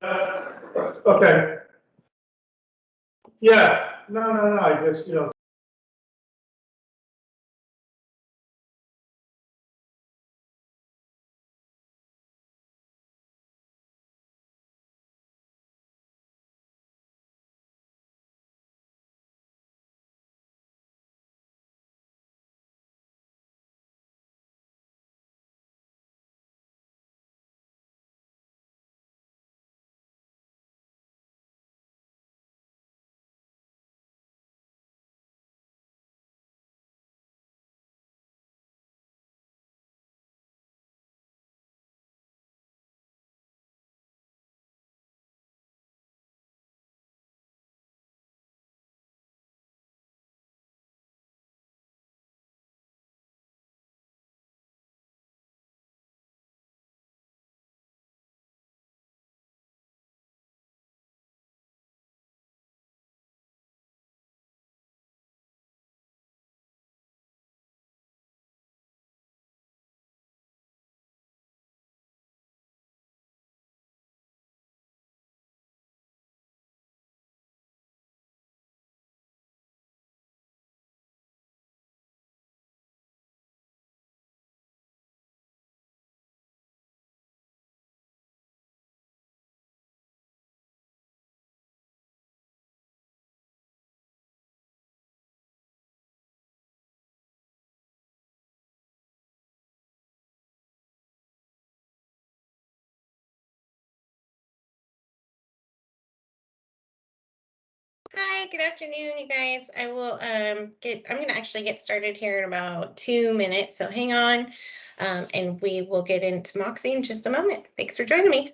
Okay. Yeah, no, I just, Hi, good afternoon, you guys. I'm gonna actually get started here in about 2 minutes, so hang on, and we will get into Moxie in just a moment. Thanks for joining me.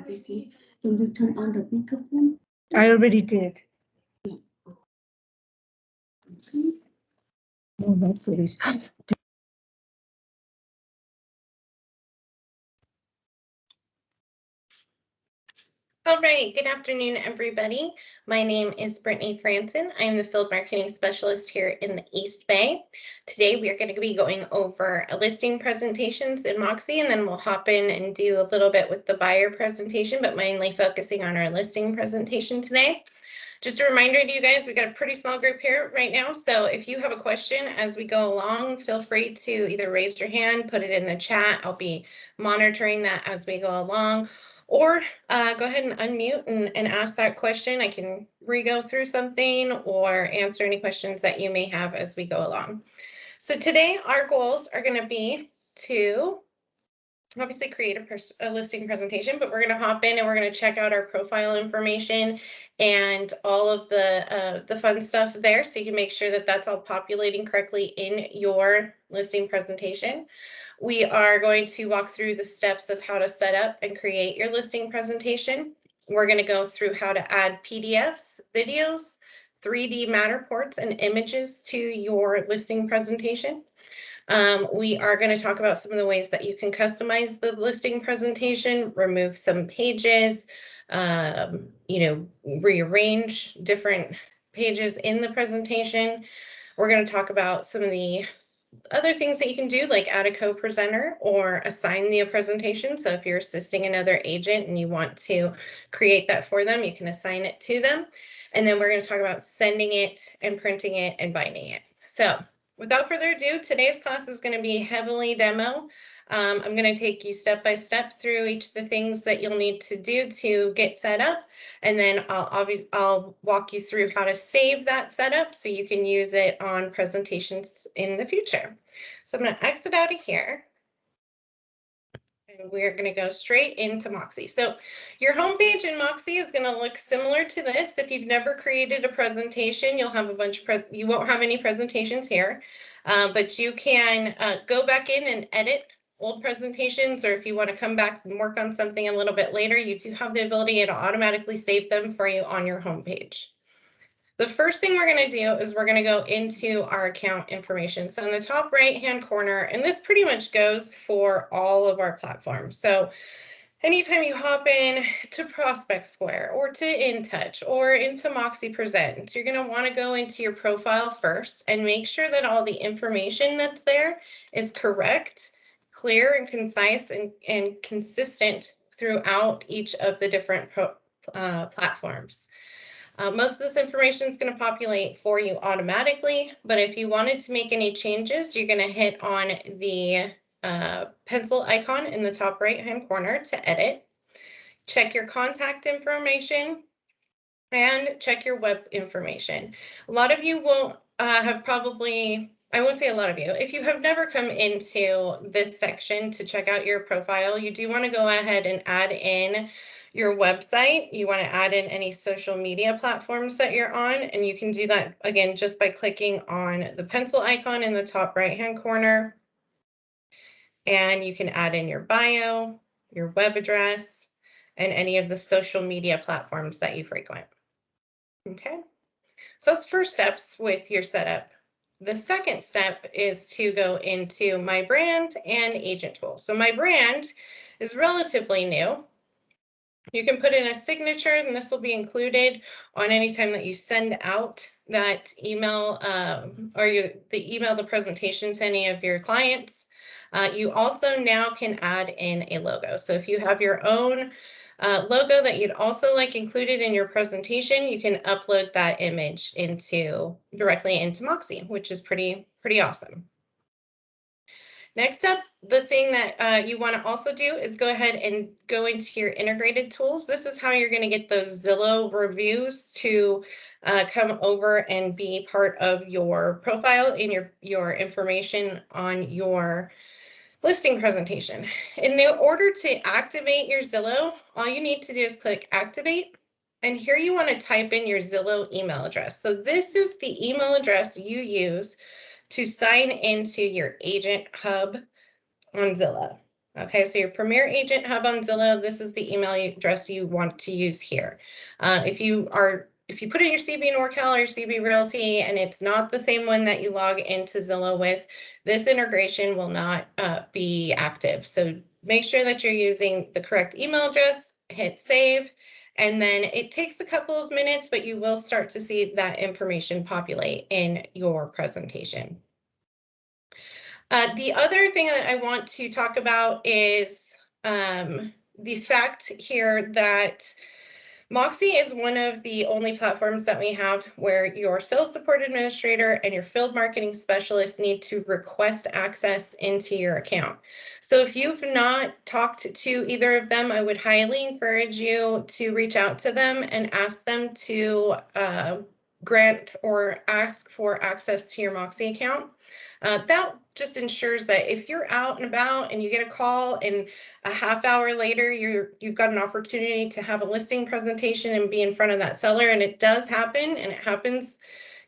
Can you turn on the microphone? I already did. No, not please. All right, good afternoon, everybody. My name is Brittany Franson. I'm the Field Marketing Specialist here in the East Bay. Today, we are going to be going over listing presentations in Moxie, and then we'll hop in and do a little bit with the buyer presentation, but mainly focusing on our listing presentation today. Just a reminder to you guys, we've got a pretty small group here right now, so if you have a question as we go along, feel free to either raise your hand, put it in the chat. I'll be monitoring that as we go along. Or go ahead and unmute and ask that question. I can re-go through something or answer any questions that you may have as we go along. So today our goals are going to be to obviously create a listing presentation, but we're going to hop in and we're going to check out our profile information and all of the fun stuff there, so you can make sure that that's all populating correctly in your listing presentation. We are going to walk through the steps of how to set up and create your listing presentation. We're going to go through how to add PDFs, videos, 3D Matterports, and images to your listing presentation. We are going to talk about some of the ways that you can customize the listing presentation, remove some pages, rearrange different pages in the presentation. We're going to talk about some of the other things that you can do, like add a co-presenter or assign the presentation. So if you're assisting another agent and you want to create that for them, you can assign it to them. And then we're going to talk about sending it and printing it and binding it. So without further ado, today's class is going to be heavily demo. I'm going to take you step by step through each of the things that you'll need to do to get set up. And then I'll walk you through how to save that setup so you can use it on presentations in the future. So I'm going to exit out of here. And we're going to go straight into Moxie. So your homepage in Moxie is going to look similar to this. If you've never created a presentation, you'll have a bunch of you won't have any presentations here, but you can go back in and edit old presentations, or if you want to come back and work on something a little bit later, you do have the ability to automatically save them for you on your homepage. The first thing we're going to do is we're going to go into our account information. So in the top right-hand corner, and this pretty much goes for all of our platforms. So anytime you hop in to Prospect Square or to InTouch or into MoxiPresent, you're going to want to go into your profile first and make sure that all the information that's there is correct, clear and concise and consistent throughout each of the different platforms. Most of this information is going to populate for you automatically, but if you wanted to make any changes, you're going to hit on the pencil icon in the top right-hand corner to edit. Check your contact information and check your web information. A lot of you will have probably, I won't say a lot of you, if you have never come into this section to check out your profile, you do want to go ahead and add in your website. You want to add in any social media platforms that you're on, and you can do that again just by clicking on the pencil icon in the top right-hand corner. And you can add in your bio, your web address, and any of the social media platforms that you frequent. Okay, so that's first steps with your setup. The second step is to go into My Brand and Agent Tool. So My Brand is relatively new. You can put in a signature, and this will be included on any time that you send out that email the presentation to any of your clients. You also now can add in a logo. So if you have your own logo that you'd also like included in your presentation, you can upload that image directly into Moxie, which is pretty awesome. Next up, the thing that you want to also do is go ahead and go into your integrated tools. This is how you're going to get those Zillow reviews to come over and be part of your profile in your information on your listing presentation. In order to activate your Zillow, all you need to do is click activate. And here you want to type in your Zillow email address. So this is the email address you use to sign into your agent hub on Zillow. Okay, so your Premier Agent Hub on Zillow, this is the email address you want to use here. If you put in your CB NorCal or your CB Realty and it's not the same one that you log into Zillow with, this integration will not be active. So make sure that you're using the correct email address, hit save, and then it takes a couple of minutes, but you will start to see that information populate in your presentation. The other thing that I want to talk about is the fact here that Moxie is one of the only platforms that we have where your sales support administrator and your field marketing specialist need to request access into your account. So if you've not talked to either of them, I would highly encourage you to reach out to them and ask them to grant or ask for access to your Moxie account. That just ensures that if you're out and about and you get a call and a half hour later you've got an opportunity to have a listing presentation and be in front of that seller, and it does happen, and it happens,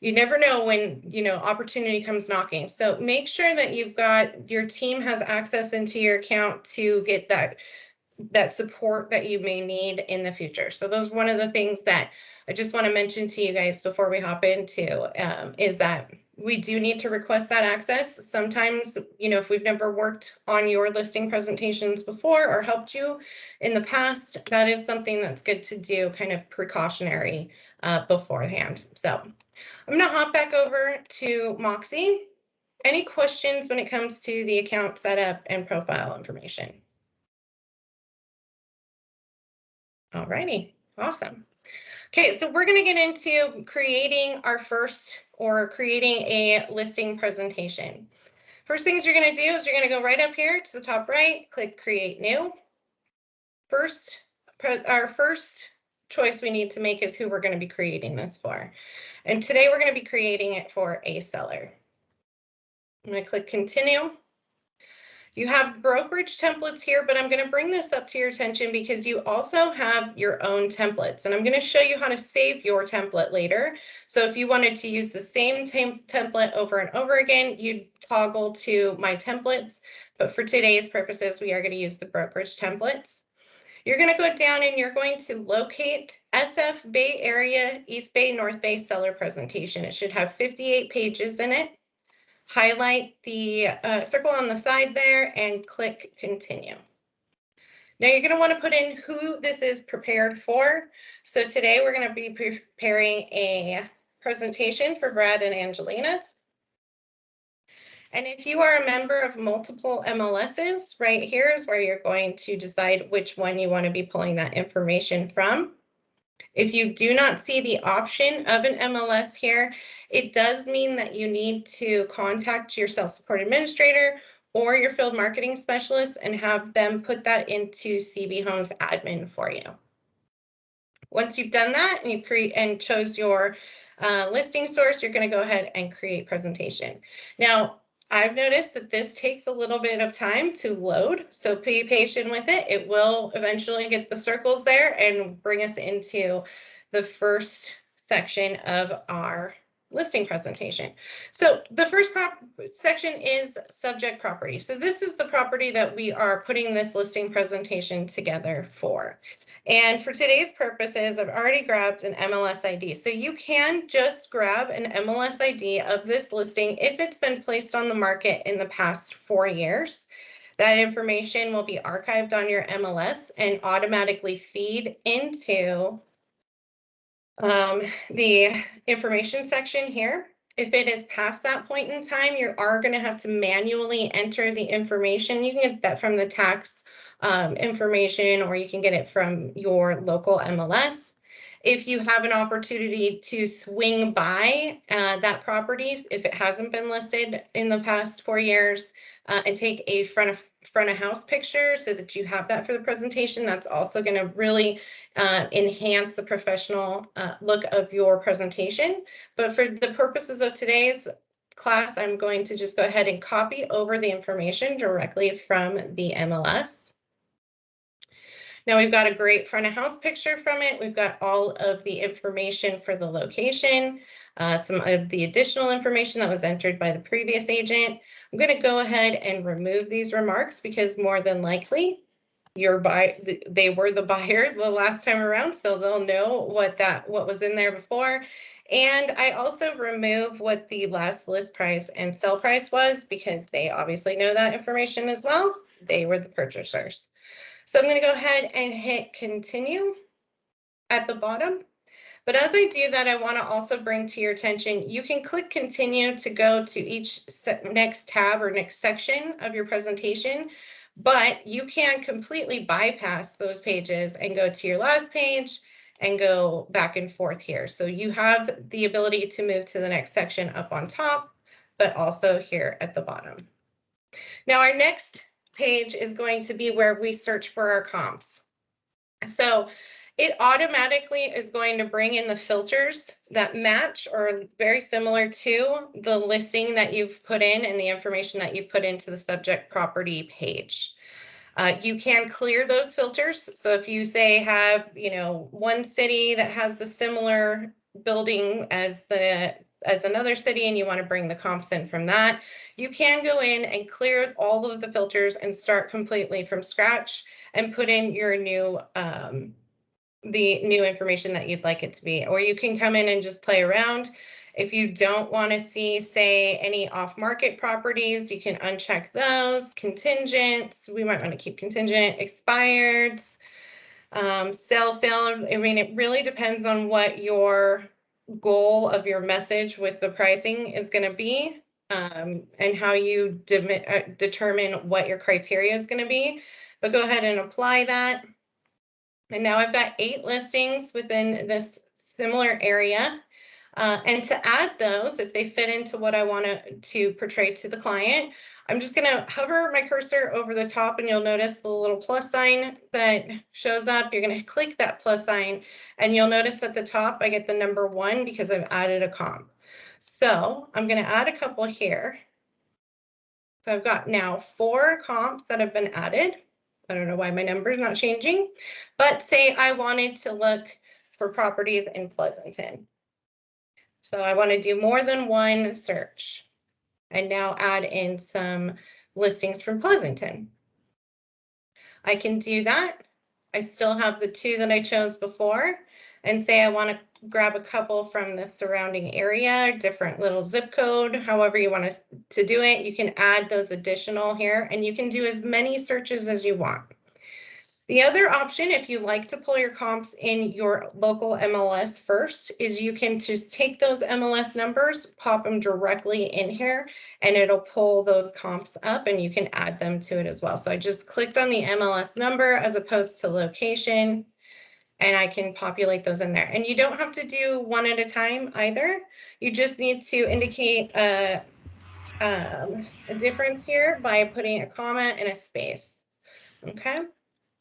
you never know when opportunity comes knocking. So make sure that your team has access into your account to get that support that you may need in the future. So those one of the things that I just want to mention to you guys before we hop into is that we do need to request that access. Sometimes, if we've never worked on your listing presentations before or helped you in the past, that is something that's good to do kind of precautionary beforehand. So I'm going to hop back over to Moxie. Any questions when it comes to the account setup and profile information? All righty, awesome. Okay, so we're going to get into creating our first or creating a listing presentation. First things you're going to do is you're going to go right up here to the top right, click Create New. Our first choice we need to make is who we're going to be creating this for. And today we're going to be creating it for a seller. I'm going to click Continue. You have brokerage templates here, but I'm going to bring this up to your attention because you also have your own templates. And I'm going to show you how to save your template later. So if you wanted to use the same template over and over again, you'd toggle to My Templates. But for today's purposes, we are going to use the brokerage templates. You're going to go down and you're going to locate SF Bay Area, East Bay, North Bay seller presentation. It should have 58 pages in it. Highlight the circle on the side there and click Continue. Now you're going to want to put in who this is prepared for. So today we're going to be preparing a presentation for Brad and Angelina. And if you are a member of multiple MLSs, right here is where you're going to decide which one you want to be pulling that information from. If you do not see the option of an MLS here, it does mean that you need to contact your sales support administrator or your field marketing specialist and have them put that into CB Homes admin for you. Once you've done that and you create and chose your listing source, you're going to go ahead and create presentation. Now, I've noticed that this takes a little bit of time to load, so be patient with it. It will eventually get the circles there and bring us into the first section of our listing presentation. So the first section is subject property. So this is the property that we are putting this listing presentation together for. And for today's purposes, I've already grabbed an MLS ID. So you can just grab an MLS ID of this listing if it's been placed on the market in the past 4 years. That information will be archived on your MLS and automatically feed into the information section here. If it is past that point in time, you are going to have to manually enter the information. You can get that from the tax information, or you can get it from your local MLS. If you have an opportunity to swing by that property, if it hasn't been listed in the past 4 years, and take a front of house picture so that you have that for the presentation, that's also going to really enhance the professional look of your presentation. But for the purposes of today's class, I'm going to just go ahead and copy over the information directly from the MLS. Now we've got a great front of house picture from it. We've got all of the information for the location, some of the additional information that was entered by the previous agent. I'm going to go ahead and remove these remarks because more than likely they were the buyer the last time around, so they'll know what was in there before. And I also remove what the last list price and sell price was because they obviously know that information as well. They were the purchasers. So I'm going to go ahead and hit continue at the bottom. But as I do that, I want to also bring to your attention, you can click continue to go to each next tab or next section of your presentation, but you can completely bypass those pages and go to your last page and go back and forth here. So you have the ability to move to the next section up on top, but also here at the bottom. Now our next page is going to be where we search for our comps. So it automatically is going to bring in the filters that match or very similar to the listing that you've put in and the information that you've put into the subject property page. You can clear those filters. So if you say have, one city that has the similar building as another city and you want to bring the comps in from that, you can go in and clear all of the filters and start completely from scratch and put in your new the new information that you'd like it to be. Or you can come in and just play around. If you don't want to see, say, any off-market properties, you can uncheck those. Contingents, we might want to keep contingent. Expireds, sell, fail. I mean, it really depends on what your goal of your message with the pricing is going to be. and how you determine what your criteria is going to be. But go ahead and apply that. And now I've got 8 listings within this similar area. And to add those, if they fit into what I want to portray to the client, I'm just going to hover my cursor over the top, and you'll notice the little plus sign that shows up. You're going to click that plus sign, and you'll notice at the top I get the number 1 because I've added a comp. So I'm going to add a couple here. So I've got now 4 comps that have been added. I don't know why my number is not changing, but say I wanted to look for properties in Pleasanton. So I want to do more than one search and now add in some listings from Pleasanton. I can do that. I still have the 2 that I chose before, and say I want to grab a couple from the surrounding area, different little zip code, however you want to do it. You can add those additional here, and you can do as many searches as you want. The other option, if you like to pull your comps in your local MLS first, is you can just take those MLS numbers, pop them directly in here, and it'll pull those comps up, and you can add them to it as well. So I just clicked on the MLS number as opposed to location, and I can populate those in there. And you don't have to do one at a time either. You just need to indicate a difference here by putting a comma and a space, okay?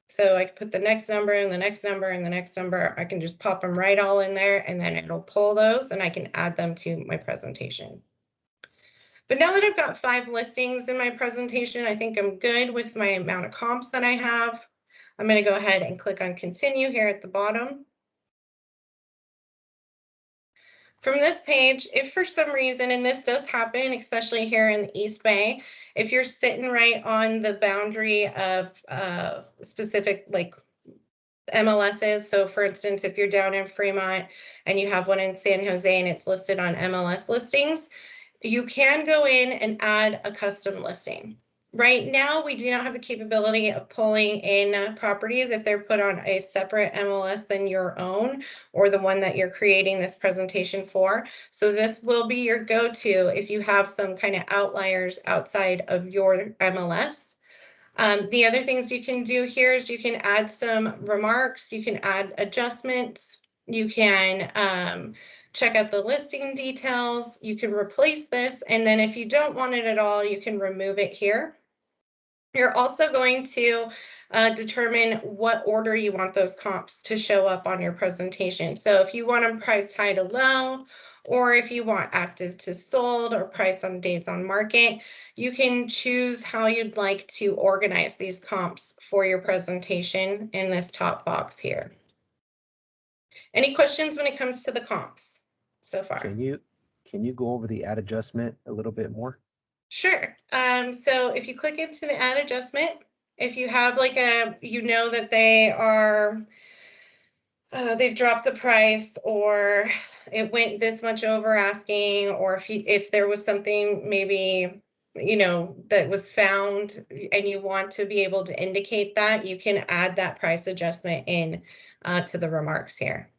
So I can put the next number and the next number and the next number. I can just pop them right all in there, and then it'll pull those, and I can add them to my presentation. But now that I've got 5 listings in my presentation, I think I'm good with my amount of comps that I have. I'm going to go ahead and click on continue here at the bottom. From this page, if for some reason, and this does happen, especially here in the East Bay, if you're sitting right on the boundary of specific like MLSs, so for instance, if you're down in Fremont and you have one in San Jose and it's listed on MLS listings, you can go in and add a custom listing. Right now, we do not have the capability of pulling in properties if they're put on a separate MLS than your own or the one that you're creating this presentation for. So this will be your go-to if you have some kind of outliers outside of your MLS. The other things you can do here is you can add some remarks, you can add adjustments, you can check out the listing details, you can replace this, and then if you don't want it at all, you can remove it here. You're also going to determine what order you want those comps to show up on your presentation. So if you want them priced high to low, or if you want active to sold or price on days on market, you can choose how you'd like to organize these comps for your presentation in this top box here. Any questions when it comes to the comps so far? Can you go over the add adjustment a little bit more? Sure. So if you click into the add adjustment, if you have like you know that they are, they've dropped the price, or it went this much over asking, or if there was something maybe, you know, that was found and you want to be able to indicate that, you can add that price adjustment in to the remarks here.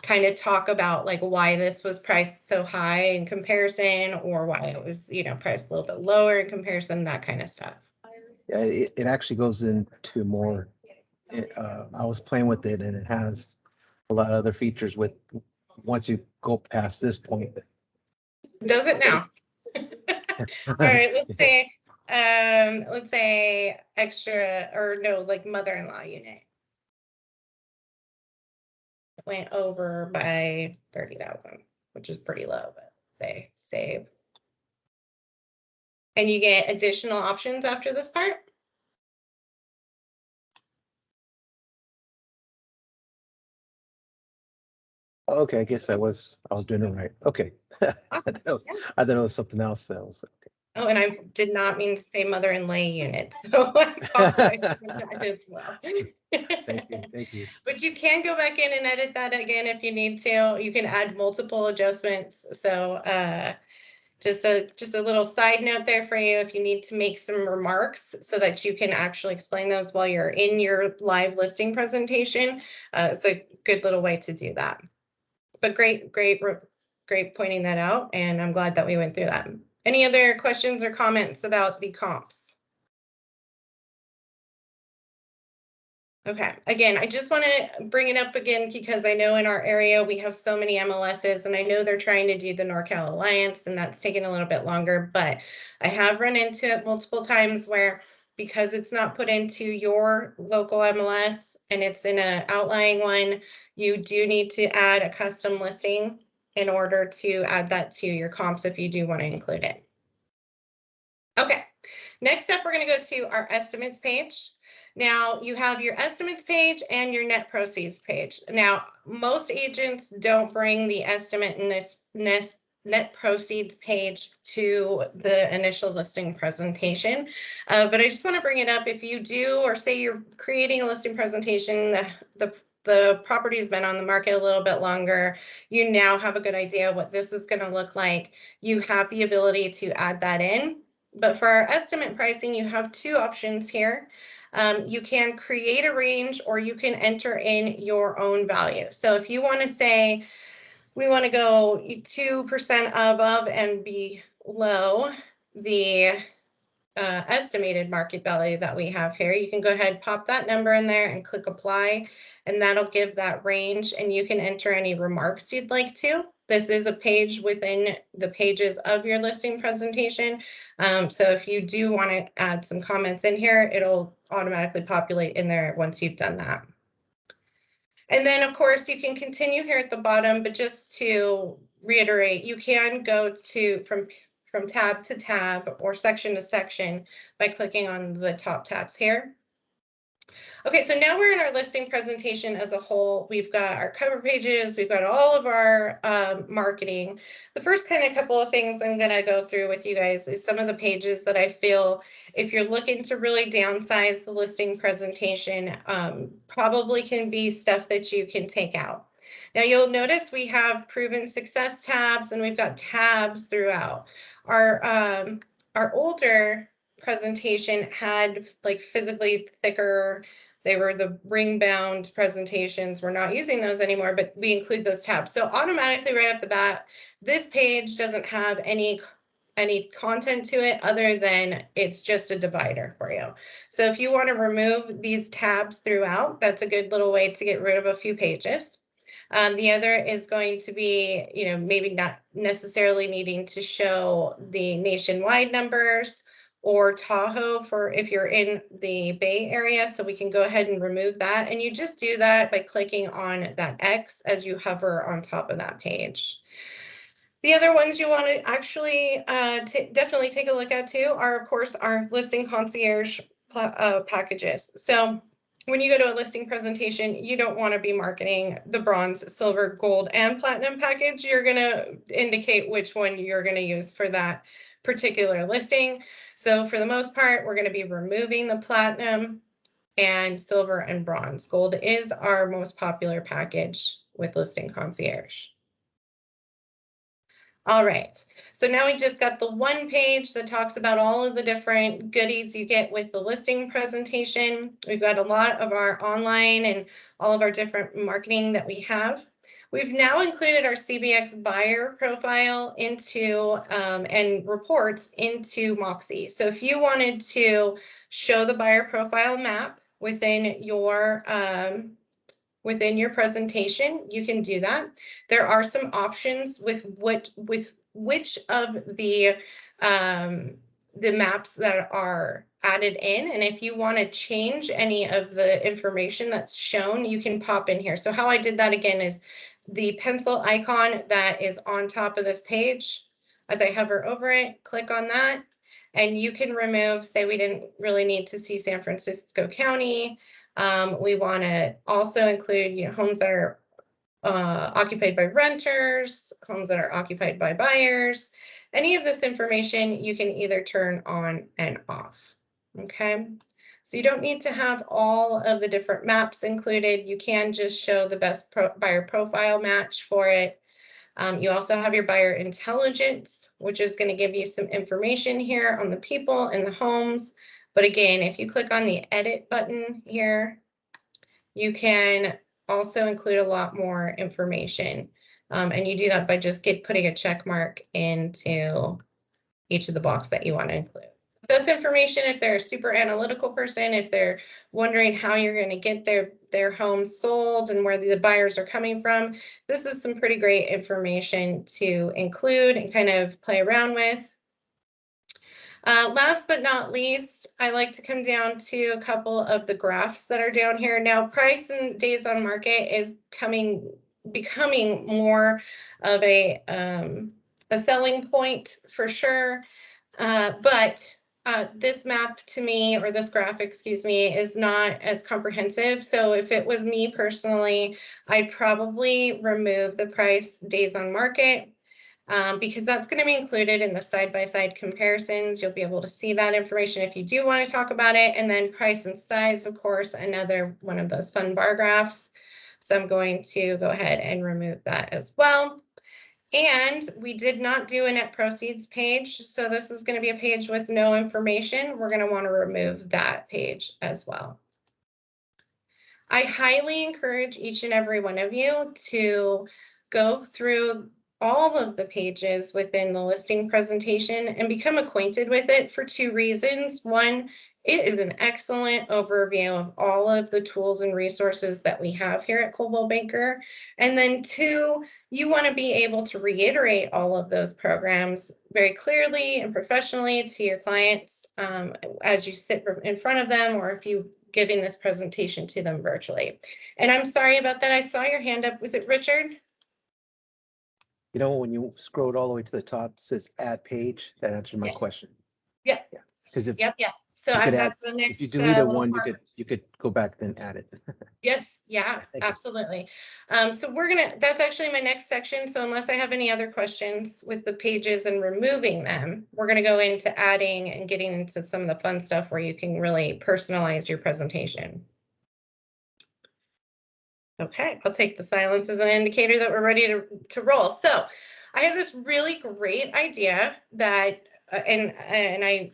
Kind of talk about like why this was priced so high in comparison, or why it was, you know, priced a little bit lower in comparison, that kind of stuff. Yeah, it actually goes into more. I was playing with it, and it has a lot of other features with once you go past this point. Does it now? All right, let's say extra, or no, like mother-in-law unit went over by 30,000, which is pretty low, but say save. And you get additional options after this part. Okay, I guess I was doing it right. Okay. Awesome. I thought it was something else. Okay. Oh, and I did not mean to say mother-in-law unit, so I apologize for that as well. Thank you. But you can go back in and edit that again if you need to. You can add multiple adjustments. So just a little side note there for you if you need to make some remarks so that you can actually explain those while you're in your live listing presentation. It's a good little way to do that. But great great pointing that out, and I'm glad that we went through that. Any other questions or comments about the comps? Okay, again, I just want to bring it up again because I know in our area we have so many MLSs, and I know they're trying to do the NorCal Alliance, and that's taking a little bit longer, but I have run into it multiple times where because it's not put into your local MLS and it's in an outlying one, you do need to add a custom listing in order to add that to your comps if you do want to include it. Okay, next up, we're going to go to our estimates page. Now you have your estimates page and your net proceeds page. Now, most agents don't bring the estimate and this net proceeds page to the initial listing presentation. But I just want to bring it up if you do, or say you're creating a listing presentation, the property's been on the market a little bit longer, you now have a good idea what this is going to look like. You have the ability to add that in. But for our estimate pricing, you have two options here. You can create a range or you can enter in your own value. So if you want to say, we want to go 2% above and below the estimated market value that we have here, you can go ahead, pop that number in there and click apply, and that'll give that range, and you can enter any remarks you'd like to. This is a page within the pages of your listing presentation. So if you do want to add some comments in here, it'll automatically populate in there once you've done that. And then of course you can continue here at the bottom, but just to reiterate, you can go to from tab to tab or section to section by clicking on the top tabs here. Okay, so now we're in our listing presentation as a whole. We've got our cover pages, we've got all of our marketing. The first kind of couple of things I'm gonna go through with you guys is some of the pages that I feel if you're looking to really downsize the listing presentation, probably can be stuff that you can take out. Now you'll notice we have proven success tabs and we've got tabs throughout. Our older presentation had like physically thicker, they were the ring bound presentations. We're not using those anymore, but we include those tabs. So automatically right off the bat, this page doesn't have any content to it other than it's just a divider for you. So if you want to remove these tabs throughout, that's a good little way to get rid of a few pages. The other is going to be, maybe not necessarily needing to show the nationwide numbers or Tahoe for if you're in the Bay Area. So we can go ahead and remove that. And you just do that by clicking on that X as you hover on top of that page. The other ones you want to actually definitely take a look at too are, of course, our listing concierge packages. So when you go to a listing presentation, you don't want to be marketing the bronze, silver, gold, and platinum package. You're going to indicate which one you're going to use for that particular listing. So for the most part, we're going to be removing the platinum and silver and bronze. Gold is our most popular package with listing concierge. All right, so now we just got the one page that talks about all of the different goodies you get with the listing presentation. We've got a lot of our online and all of our different marketing that we have. We've now included our CBX buyer profile into and reports into Moxie. So if you wanted to show the buyer profile map within your presentation, you can do that. There are some options with which of the maps that are added in, and if you want to change any of the information that's shown, you can pop in here. So how I did that again is the pencil icon that is on top of this page. As I hover over it, click on that, and you can remove, say we didn't really need to see San Francisco County. We want to also include, homes that are occupied by renters, homes that are occupied by buyers. Any of this information you can either turn on and off. Okay, so you don't need to have all of the different maps included. You can just show the best buyer profile match for it. You also have your buyer intelligence, which is going to give you some information here on the people and the homes. But again, if you click on the edit button here, you can also include a lot more information. And you do that by just putting a check mark into each of the box that you want to include. That's information if they're a super analytical person, if they're wondering how you're going to get their home sold and where the buyers are coming from. This is some pretty great information to include and kind of play around with. Last but not least, I like to come down to a couple of the graphs that are down here. Now, price and days on market is becoming more of a selling point for sure. But this map to me, or this graph, excuse me, is not as comprehensive. So if it was me personally, I'd probably remove the price days on market because that's going to be included in the side-by-side comparisons. You'll be able to see that information if you do want to talk about it. And then price and size, of course, another one of those fun bar graphs. So I'm going to go ahead and remove that as well. And we did not do a net proceeds page. So this is going to be a page with no information. We're going to want to remove that page as well. I highly encourage each and every one of you to go through all of the pages within the listing presentation and become acquainted with it for two reasons. One, it is an excellent overview of all of the tools and resources that we have here at Coldwell Banker. And then two, you want to be able to reiterate all of those programs very clearly and professionally to your clients as you sit in front of them, or if you giving this presentation to them virtually. And I'm sorry about that. I saw your hand up. Was it Richard? You know, when you scrolled all the way to the top, it says add page, that answered my Yes. question. Yeah. Yeah. Because if Yep. So you could that's the next. if you deleted little one, part. you could go back then add it. Yes, yeah, Thank you. absolutely. So that's actually my next section. So unless I have any other questions with the pages and removing them, we're gonna go into adding and getting into some of the fun stuff where you can really personalize your presentation. Okay, I'll take the silence as an indicator that we're ready to roll. So I have this really great idea that, and I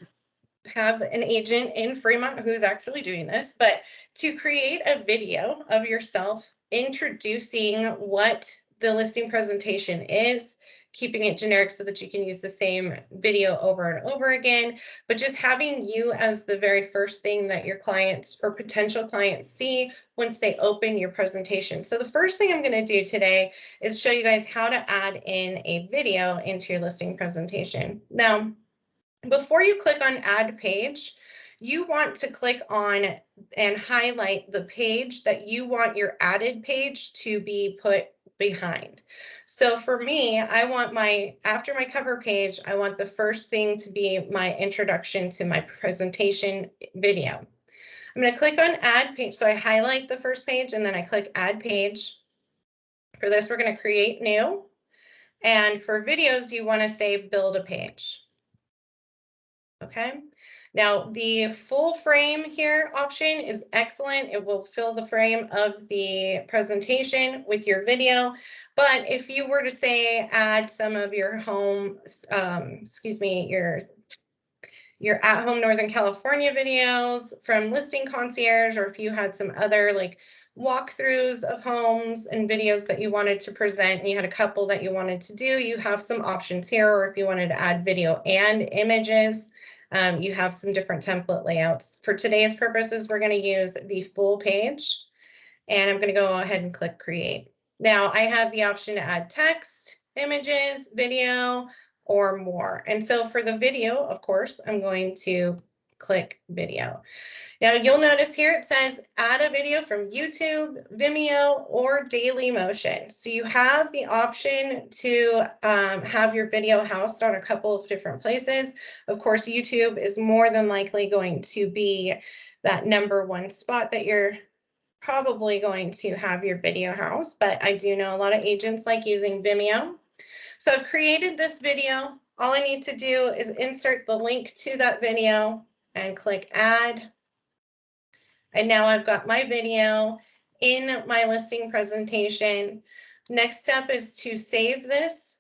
have an agent in Fremont who's actually doing this, but to create a video of yourself introducing what the listing presentation is, keeping it generic so that you can use the same video over and over again, but just having you as the very first thing that your clients or potential clients see once they open your presentation. So the first thing I'm going to do today is show you guys how to add in a video into your listing presentation. Now, before you click on add page, you want to click on and highlight the page that you want your added page to be put behind. So for me, I want after my cover page, I want the first thing to be my introduction to my presentation video. I'm going to click on add page. So I highlight the first page and then I click add page. For this, we're going to create new. And for videos, you want to say build a page. Okay, now the full frame here option is excellent. It will fill the frame of the presentation with your video. But if you were to say add some of your home, your at-home Northern California videos from Listing Concierge, or if you had some other like walkthroughs of homes and videos that you wanted to present and you had a couple that you wanted to do, you have some options here. Or if you wanted to add video and images, you have some different template layouts. For today's purposes, we're going to use the full page, and I'm going to go ahead and click create. Now I have the option to add text, images, video, or more. And so for the video, of course, I'm going to click video. Now you'll notice here it says add a video from YouTube, Vimeo, or Dailymotion. So you have the option to have your video housed on a couple of different places. Of course, YouTube is more than likely going to be that #1 spot that you're probably going to have your video housed, but I do know a lot of agents like using Vimeo. So I've created this video. All I need to do is insert the link to that video and click add. And now I've got my video in my listing presentation. Next step is to save this,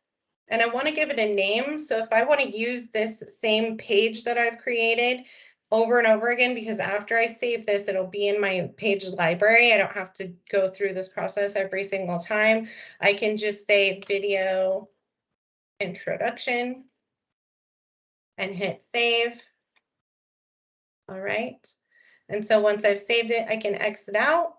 and I want to give it a name. So if I want to use this same page that I've created over and over again, because after I save this, it'll be in my page library. I don't have to go through this process every single time. I can just say video introduction and hit save. All right. And so once I've saved it, I can exit out.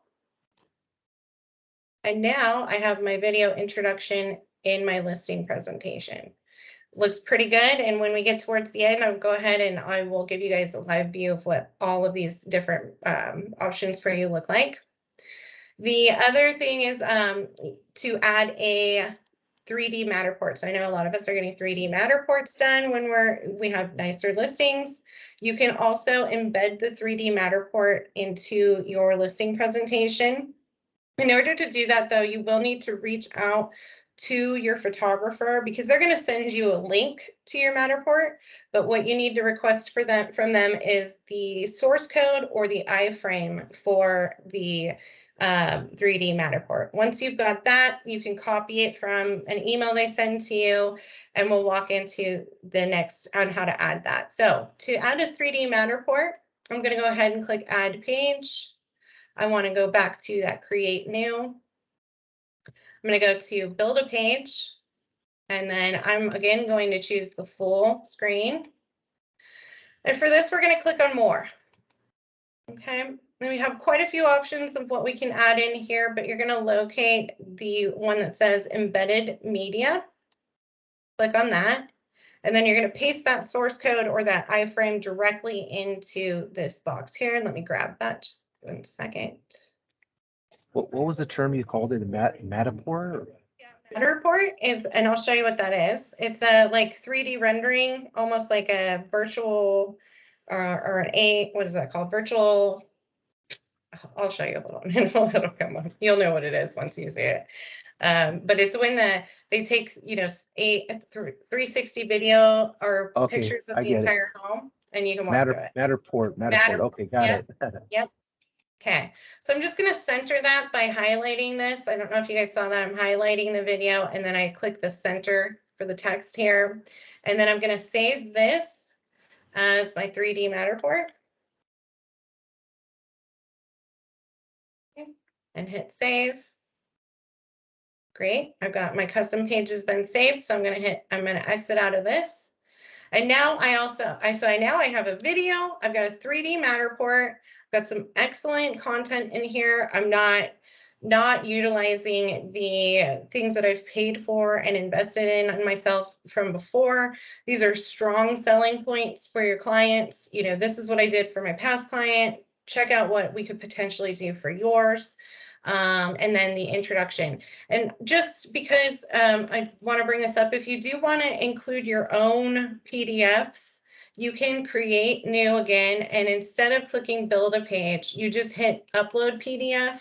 And now I have my video introduction in my listing presentation. Looks pretty good. And when we get towards the end, I'll go ahead and I will give you guys a live view of what all of these different options for you look like. The other thing is to add a 3D Matterport. So I know a lot of us are getting 3D Matterports done when we have nicer listings. You can also embed the 3D Matterport into your listing presentation. In order to do that, though, you will need to reach out to your photographer because they're going to send you a link to your Matterport. But what you need to request from them is the source code or the iframe for the 3D Matterport. Once you've got that, you can copy it from an email they send to you, and we'll walk into the next on how to add that. So to add a 3D Matterport, I'm going to go ahead and click Add Page. I want to go back to that Create New. I'm going to go to Build a Page, and then I'm again going to choose the full screen. And for this, we're going to click on More. Okay, then we have quite a few options of what we can add in here, but you're going to locate the one that says Embedded Media. Click on that, and then you're going to paste that source code or that iframe directly into this box here. Let me grab that just 1 second. What was the term you called it? Matterport? Matterport is, and I'll show you what that is. It's a like 3D rendering, almost like a virtual or what is that called? Virtual. I'll show you. Hold on, it'll come up. You'll know what it is once you see it. But it's when they take, you know, a 360 video or Okay, pictures of I the get it. entire home, and you can walk through it. Matterport. Okay, got Yep. it. Yep. Okay, so I'm just going to center that by highlighting this. I don't know if you guys saw that. I'm highlighting the video, and then I click the center for the text here. And then I'm going to save this as my 3D Matterport. Okay, and hit save. Great, I've got my custom page has been saved, so I'm going to exit out of this. And now I have a video, I've got a 3D Matterport, got some excellent content in here. I'm not utilizing the things that I've paid for and invested in myself from before. These are strong selling points for your clients. You know, this is what I did for my past client. Check out what we could potentially do for yours. And then the introduction. And just because I want to bring this up, if you do want to include your own PDFs, you can create new again. And instead of clicking build a page, you just hit upload PDF,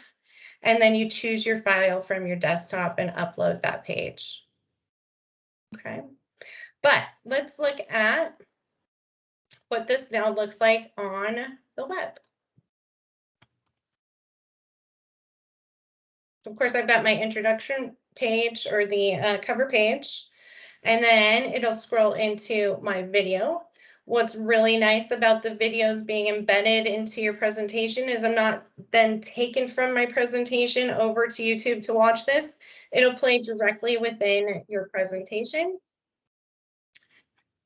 and then you choose your file from your desktop and upload that page. Okay, but let's look at what this now looks like on the web. Of course, I've got my introduction page or the cover page, and then it'll scroll into my video. What's really nice about the videos being embedded into your presentation is I'm not then taken from my presentation over to YouTube to watch this. It'll play directly within your presentation.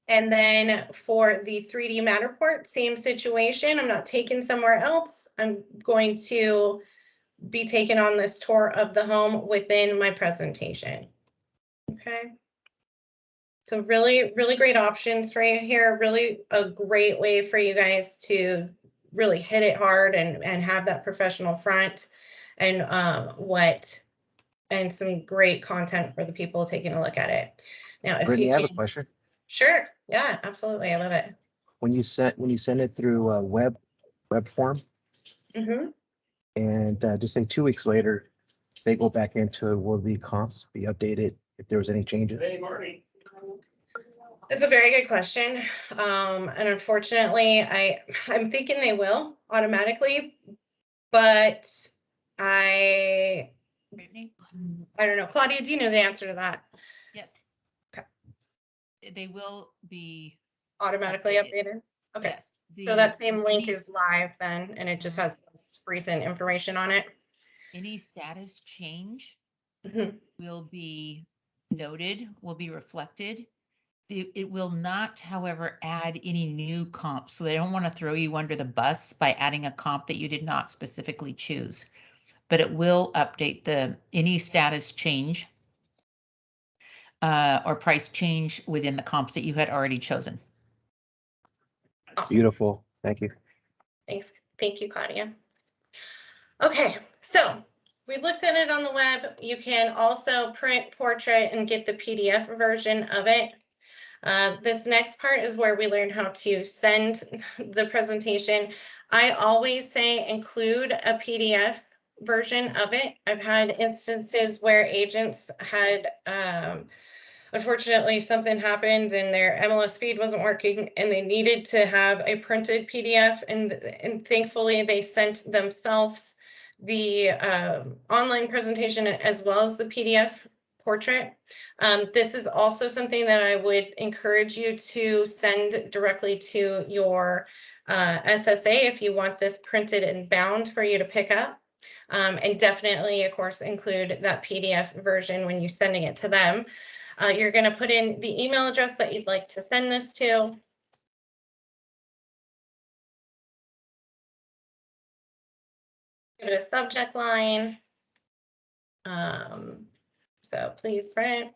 And then for the 3D Matterport, same situation. I'm not taken somewhere else. I'm going to be taken on this tour of the home within my presentation. Okay. So really, really great options for you here. Really a great way for you guys to really hit it hard and have that professional front and and some great content for the people taking a look at it. Now, if Brittany, you I can, have a question. sure, yeah, absolutely, I love it. When you send it through a web form, and just say 2 weeks later, they go back into, will the comps be updated if there was any changes? Hey, Marty. That's a very good question. And unfortunately, I'm thinking they will automatically, but I don't know. Claudia, do you know the answer to that? Yes. Okay. They will be Automatically updated? Okay, Yes. so that same link any- is live then, and it just has this recent information on it. Any status change Mhm. will be noted, will be reflected. It will not, however, add any new comps. So they don't want to throw you under the bus by adding a comp that you did not specifically choose. But it will update any status change or price change within the comps that you had already chosen. Awesome. Beautiful. Thank you. Thanks. Thank you, Claudia. Okay, so we looked at it on the web. You can also print portrait and get the PDF version of it. This next part is where we learn how to send the presentation. I always say include a PDF version of it. I've had instances where agents had, unfortunately, something happened and their MLS feed wasn't working and they needed to have a printed PDF, and thankfully they sent themselves the online presentation as well as the PDF portrait. This is also something that I would encourage you to send directly to your SSA if you want this printed and bound for you to pick up. And definitely, of course, include that PDF version when you're sending it to them. You're going to put in the email address that you'd like to send this to. Give it a subject line. So please print.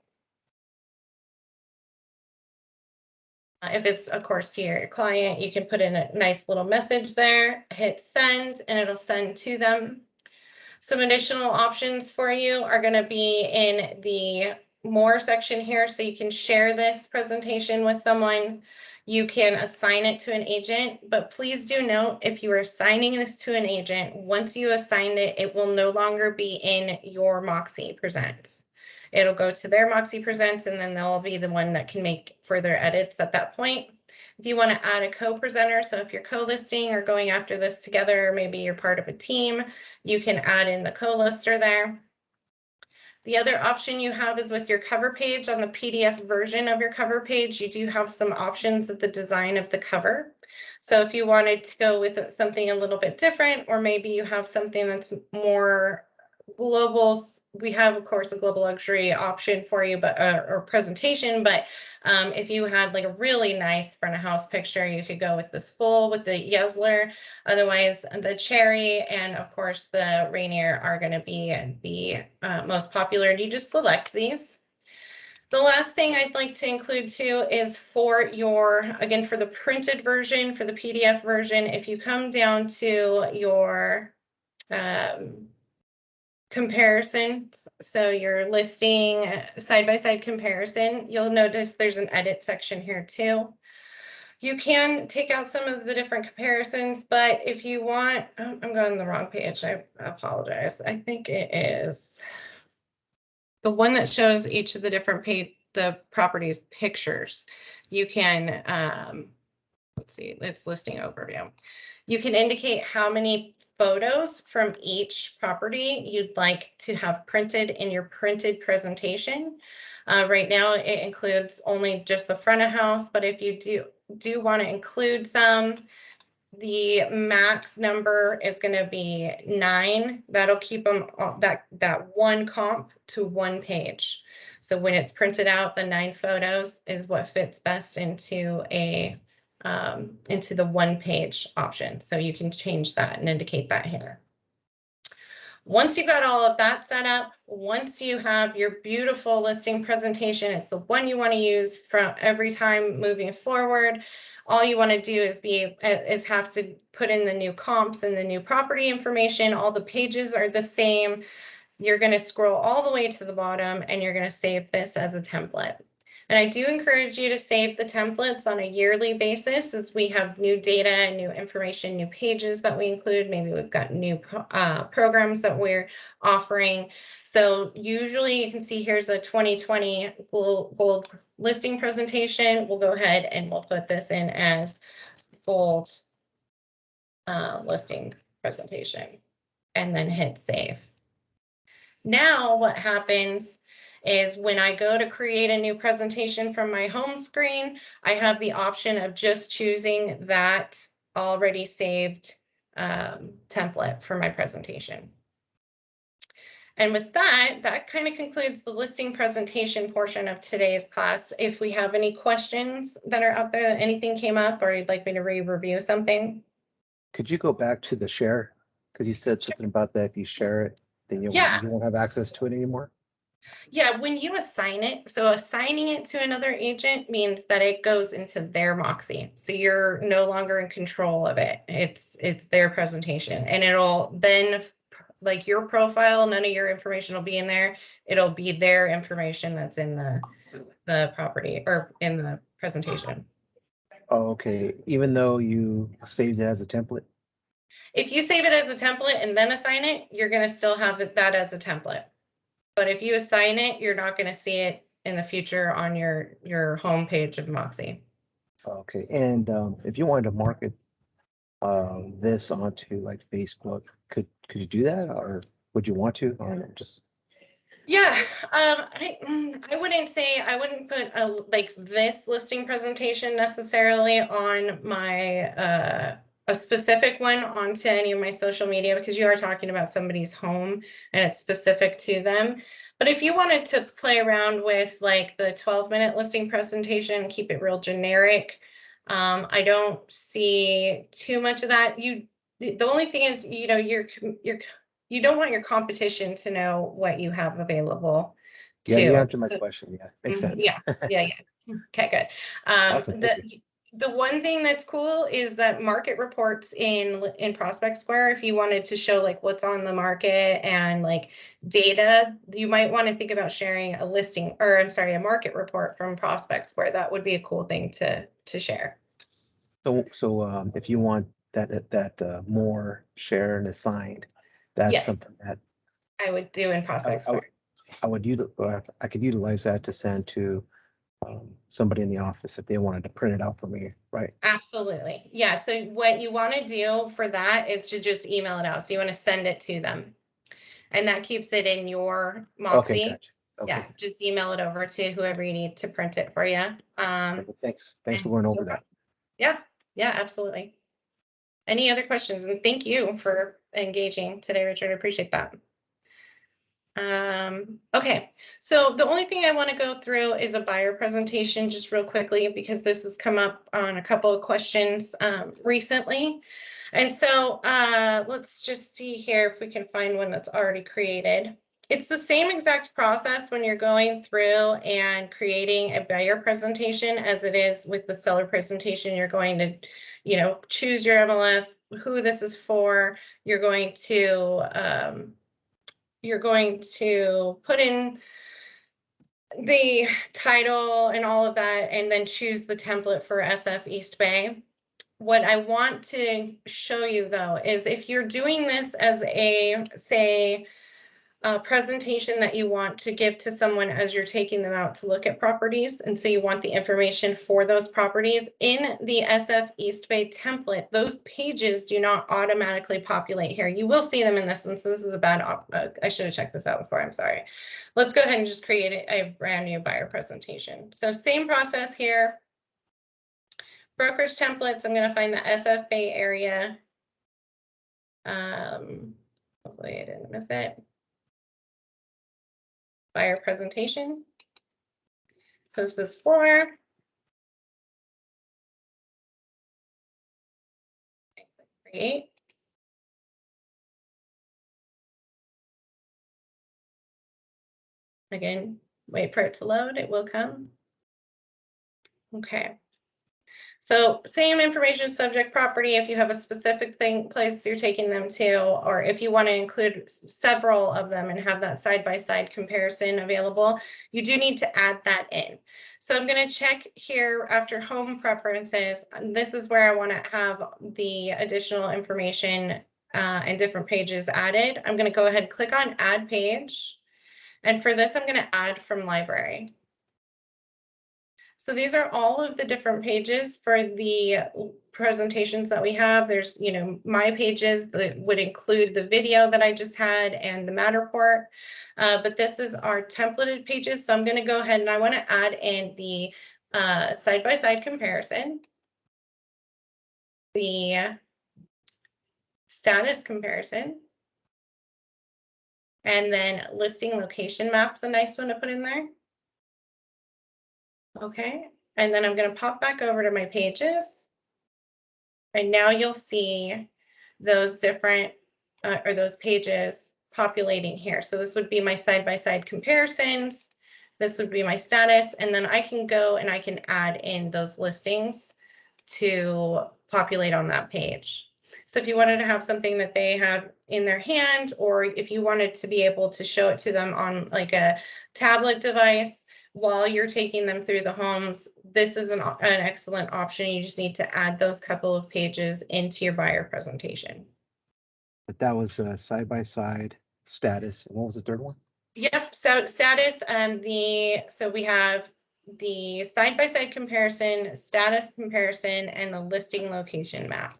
If it's, of course, to your client, you can put in a nice little message there, hit send, and it'll send to them. Some additional options for you are going to be in the more section here, so you can share this presentation with someone. You can assign it to an agent, but please do note, if you are assigning this to an agent, once you assign it, it will no longer be in your MoxiPresent. It'll go to their MoxiPresent, and then they'll be the one that can make further edits at that point. If you want to add a co-presenter, so if you're co-listing or going after this together, or maybe you're part of a team, you can add in the co-lister there. The other option you have is with your cover page. On the PDF version of your cover page, you do have some options at the design of the cover. So if you wanted to go with something a little bit different, or maybe you have something that's more global, we have, of course, a global luxury option for you, but or presentation. But if you had like a really nice front of house picture, you could go with this full with the Yesler. Otherwise, the cherry and of course the Rainier are going to be the most popular, and you just select these. The last thing I'd like to include too is for your, again, for the printed version, for the PDF version, if you come down to your comparisons, so your listing side-by-side comparison, you'll notice there's an edit section here too. You can take out some of the different comparisons, but if you want, oh, I'm going the wrong page, I apologize. I think it is the one that shows each of the different the properties pictures. You can, let's see, it's listing overview. You can indicate how many photos from each property you'd like to have printed in your printed presentation. Right now, it includes only just the front of house, but if you do want to include some, the max number is going to be 9. That'll keep them that one comp to one page. So when it's printed out, the 9 photos is what fits best into the one page option. So you can change that and indicate that here. Once you've got all of that set up, once you have your beautiful listing presentation, it's the one you want to use from every time moving forward. All you want to do is have to put in the new comps and the new property information. All the pages are the same. You're going to scroll all the way to the bottom and you're going to save this as a template. And I do encourage you to save the templates on a yearly basis as we have new data, new information, new pages that we include. Maybe we've got new programs that we're offering. So usually you can see here's a 2020 gold listing presentation. We'll go ahead and we'll put this in as gold listing presentation and then hit save. Now what happens is when I go to create a new presentation from my home screen, I have the option of just choosing that already saved template for my presentation. And with that, that kind of concludes the listing presentation portion of today's class. If we have any questions that are out there, that anything came up, or you'd like me to re-review something? Could you go back to the share? Because you said something about that if you share it, then you Yeah. won't have access to it anymore. Yeah, when you assign it, so assigning it to another agent means that it goes into their Moxie. So you're no longer in control of it. It's their presentation, and it'll then, like your profile, none of your information will be in there. It'll be their information that's in the property or in the presentation. Oh, okay. Even though you saved it as a template? If you save it as a template and then assign it, you're going to still have that as a template. But if you assign it, you're not going to see it in the future on your home page of Moxie. Okay. And if you wanted to market this onto like Facebook, could you do that, or would you want to, or just? Yeah, I wouldn't say, I wouldn't put like this listing presentation necessarily on my a specific one onto any of my social media, because you are talking about somebody's home and it's specific to them. But if you wanted to play around with like the 12-minute listing presentation, keep it real generic, I don't see too much of that. The only thing is, you know, you don't want your competition to know what you have available Yeah, you too. answered my So- question. Yeah, makes sense. Yeah. Okay, good. Awesome, thank The one thing that's cool is that market reports in Prospect Square, if you wanted to show like what's on the market and like data, you might want to think about sharing a listing, or I'm sorry, a market report from Prospect Square. That would be a cool thing to share. So if you want that more share and assigned, that's Yeah. something that I would do in Prospect Square. I could utilize that to send to somebody in the office if they wanted to print it out for me, right? Absolutely. Yeah. So what you want to do for that is to just email it out. So you want to send it to them. And that keeps it in your Okay, Moxie. gotcha. Okay. Yeah, just email it over to whoever you need to print it for you. Thanks for going over that. Yeah, absolutely. Any other questions? And thank you for engaging today, Richard. I appreciate that. Okay, so the only thing I want to go through is a buyer presentation just real quickly, because this has come up on a couple of questions recently. And so let's just see here if we can find one that's already created. It's the same exact process when you're going through and creating a buyer presentation as it is with the seller presentation. You're going to, you know, choose your MLS, who this is for. You're going to put in the title and all of that, and then choose the template for SF East Bay. What I want to show you though is if you're doing this as a, say, a presentation that you want to give to someone as you're taking them out to look at properties, and so you want the information for those properties in the SF East Bay template, those pages do not automatically populate here. You will see them in this, and so this is a bad I should have checked this out before, I'm sorry. Let's go ahead and just create a brand new buyer presentation. So same process here. Brokerage templates, I'm going to find the SF Bay area. Hopefully I didn't miss it. Buyer presentation. Post this for. Create. Again, wait for it to load, it will come. Okay. So same information, subject, property, if you have a specific place you're taking them to, or if you want to include several of them and have that side-by-side comparison available, you do need to add that in. So I'm going to check here after home preferences. This is where I want to have the additional information and different pages added. I'm going to go ahead and click on add page. And for this, I'm going to add from library. So these are all of the different pages for the presentations that we have. There's, you know, my pages that would include the video that I just had and the Matterport. But this is our templated pages. So I'm going to go ahead and I want to add in the side-by-side comparison, the status comparison, and then listing location map's a nice one to put in there. Okay, and then I'm going to pop back over to my pages. And now you'll see those different or those pages populating here. So this would be my side-by-side comparisons. This would be my status. And then I can go and I can add in those listings to populate on that page. So if you wanted to have something that they have in their hand, or if you wanted to be able to show it to them on like a tablet device while you're taking them through the homes, this is an excellent option. You just need to add those couple of pages into your buyer presentation. But that was side-by-side status. And what was the third one? Yep, so status and so we have the side-by-side comparison, status comparison, and the listing location map.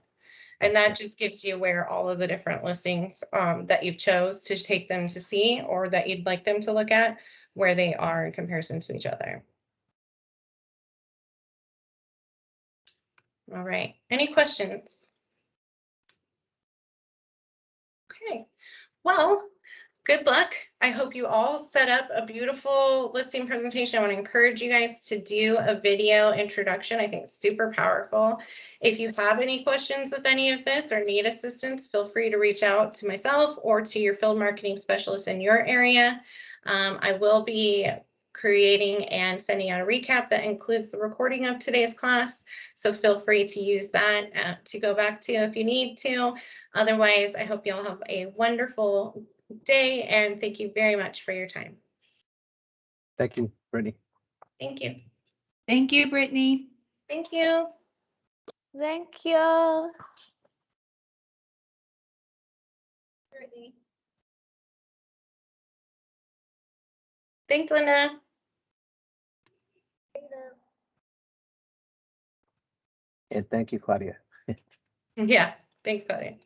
And that just gives you where all of the different listings that you've chose to take them to see or that you'd like them to look at, where they are in comparison to each other. All right, any questions? Okay, well, good luck. I hope you all set up a beautiful listing presentation. I want to encourage you guys to do a video introduction. I think it's super powerful. If you have any questions with any of this or need assistance, feel free to reach out to myself or to your field marketing specialist in your area. I will be creating and sending out a recap that includes the recording of today's class. So feel free to use that to go back to if you need to. Otherwise, I hope you all have a wonderful day and thank you very much for your time. Thank you, Brittany. Thank you. Thank you, Brittany. Thank you. Thank you. Thanks, Linda. And thank you, Claudia. Yeah, thanks, Claudia.